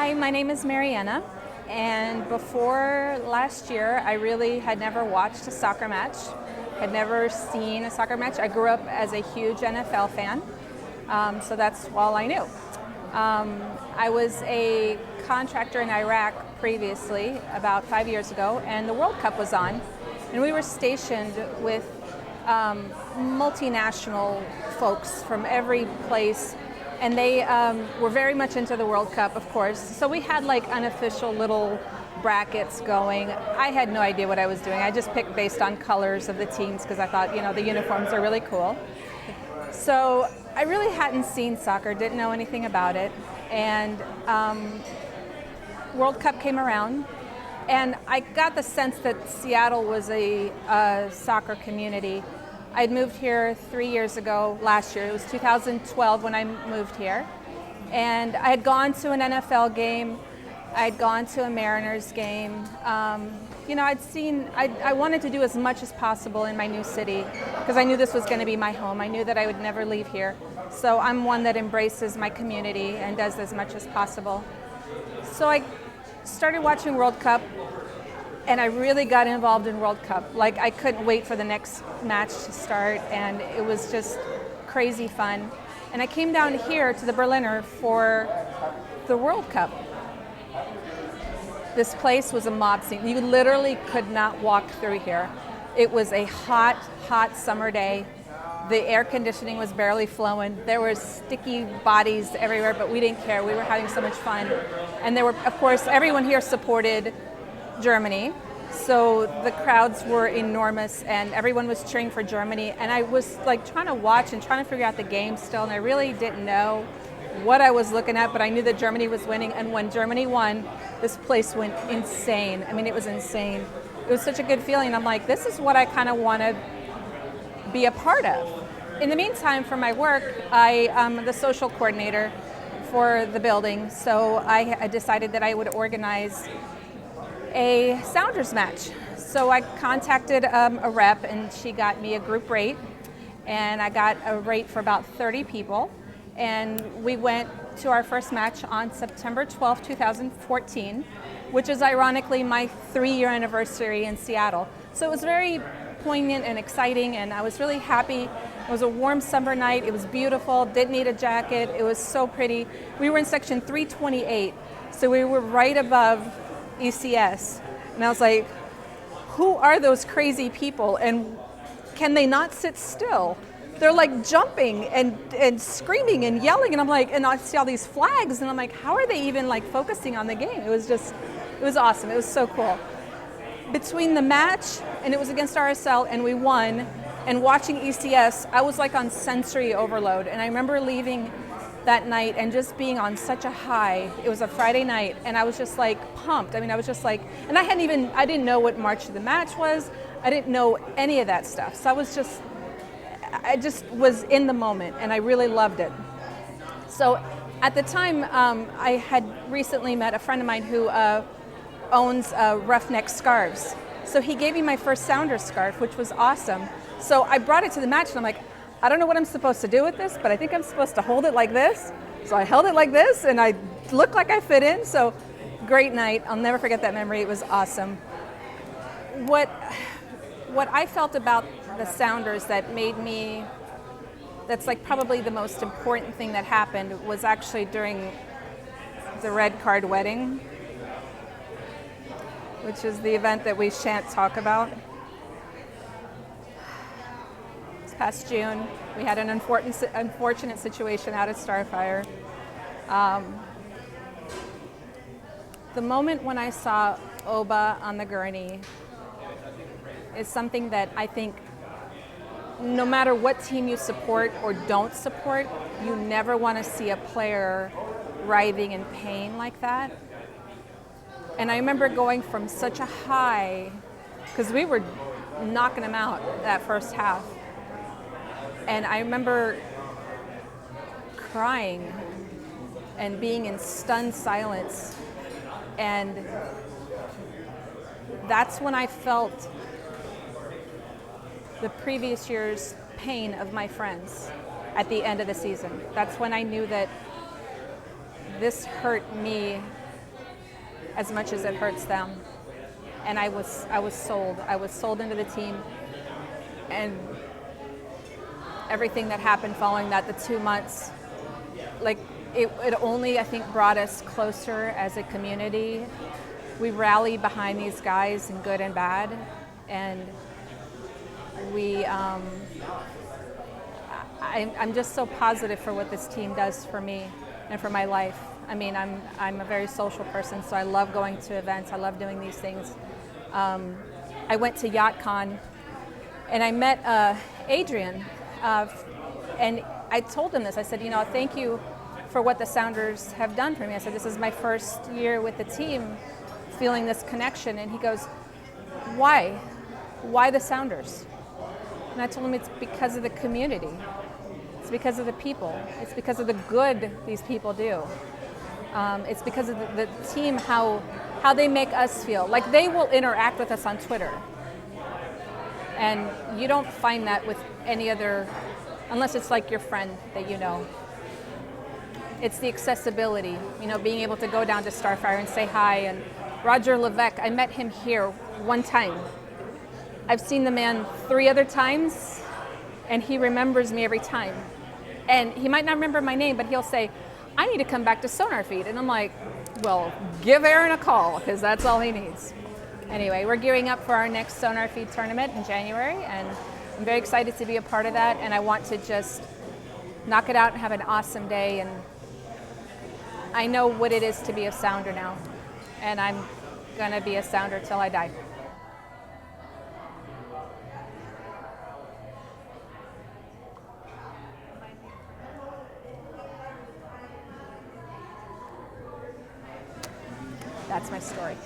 Hi, my name is Marianna, and before last year, I really had never watched a soccer match, had never seen a soccer match. I grew up as a huge NFL fan, so that's all I knew. I was a contractor in Iraq previously, about 5 years ago, and the World Cup was on, and we were stationed with multinational folks from every place, and they were very much into the World Cup, of course. So we had like unofficial little brackets going. I had no idea what I was doing. I just picked based on colors of the teams because I thought, the uniforms are really cool. So I really hadn't seen soccer, didn't know anything about it, and World Cup came around, and I got the sense that Seattle was a soccer community. I'd moved here 3 years ago, last year. It was 2012 when I moved here. And I had gone to an NFL game. I'd gone to a Mariners game. I wanted to do as much as possible in my new city because I knew this was going to be my home. I knew that I would never leave here. So I'm one that embraces my community and does as much as possible. So I started watching World Cup, and I really got involved in World Cup. Like, I couldn't wait for the next match to start, and it was just crazy fun. And I came down here to the Berliner for the World Cup. This place was a mob scene. You literally could not walk through here. It was a hot, hot summer day. The air conditioning was barely flowing. There were sticky bodies everywhere, but we didn't care. We were having so much fun. And there were, of course, everyone here supported Germany, so the crowds were enormous and everyone was cheering for Germany, and I was like trying to watch and trying to figure out the game still, and I really didn't know what I was looking at, but I knew that Germany was winning, and when Germany won, this place went insane. I mean, it was insane. It was such a good feeling. I'm like, this is what I kind of want to be a part of. In the meantime, for my work, I am the social coordinator for the building, so I decided that I would organize a Sounders match. So I contacted a rep, and she got me a group rate, and I got a rate for about 30 people, and we went to our first match on September 12, 2014, which is ironically my 3-year anniversary in Seattle. So it was very poignant and exciting, and I was really happy. It was a warm summer night. It was beautiful, didn't need a jacket. It was so pretty. We were in section 328, so we were right above ECS, and I was like, who are those crazy people, and can they not sit still? They're like jumping and screaming and yelling, and I'm like, and I see all these flags, and I'm like, how are they even like focusing on the game? It was awesome. It was so cool. Between the match, and it was against RSL, and we won, and watching ECS, I was like on sensory overload, and I remember leaving that night and just being on such a high. It was a Friday night, and I was just like pumped. I mean, I was just like, and I didn't know what March of the Match was. I didn't know any of that stuff. So I just was in the moment, and I really loved it. So at the time, I had recently met a friend of mine who owns Roughneck Scarves. So he gave me my first Sounders scarf, which was awesome. So I brought it to the match, and I'm like, I don't know what I'm supposed to do with this, but I think I'm supposed to hold it like this. So I held it like this, and I looked like I fit in. So great night. I'll never forget that memory. It was awesome. What I felt about the Sounders that's like probably the most important thing that happened was actually during the red card wedding, which is the event that we shan't talk about. Past June, we had an unfortunate situation out at Starfire. The moment when I saw Oba on the gurney is something that I think no matter what team you support or don't support, you never want to see a player writhing in pain like that. And I remember going from such a high, because we were knocking them out that first half. And I remember crying and being in stunned silence. And that's when I felt the previous year's pain of my friends at the end of the season. That's when I knew that this hurt me as much as it hurts them. And I was sold. I was sold into the team, and everything that happened following that, the 2 months, like it only, I think, brought us closer as a community. We rallied behind these guys in good and bad, and I'm just so positive for what this team does for me and for my life. I mean, I'm a very social person, so I love going to events. I love doing these things. I went to YachtCon, and I met Adrian, and I told him this. I said, thank you for what the Sounders have done for me. I said, this is my first year with the team, feeling this connection. And he goes, why? Why the Sounders? And I told him it's because of the community. It's because of the people. It's because of the good these people do. It's because of the team, how they make us feel. Like, they will interact with us on Twitter. And you don't find that with any other, unless it's like your friend that you know. It's the accessibility, being able to go down to Starfire and say hi. And Roger Levesque, I met him here one time. I've seen the man 3 other times, and he remembers me every time. And he might not remember my name, but he'll say, I need to come back to Sonar Feed. And I'm like, well, give Aaron a call, because that's all he needs. Anyway, we're gearing up for our next Sonar Feed tournament in January, and I'm very excited to be a part of that, and I want to just knock it out and have an awesome day. And I know what it is to be a Sounder now, and I'm going to be a Sounder till I die. That's my story.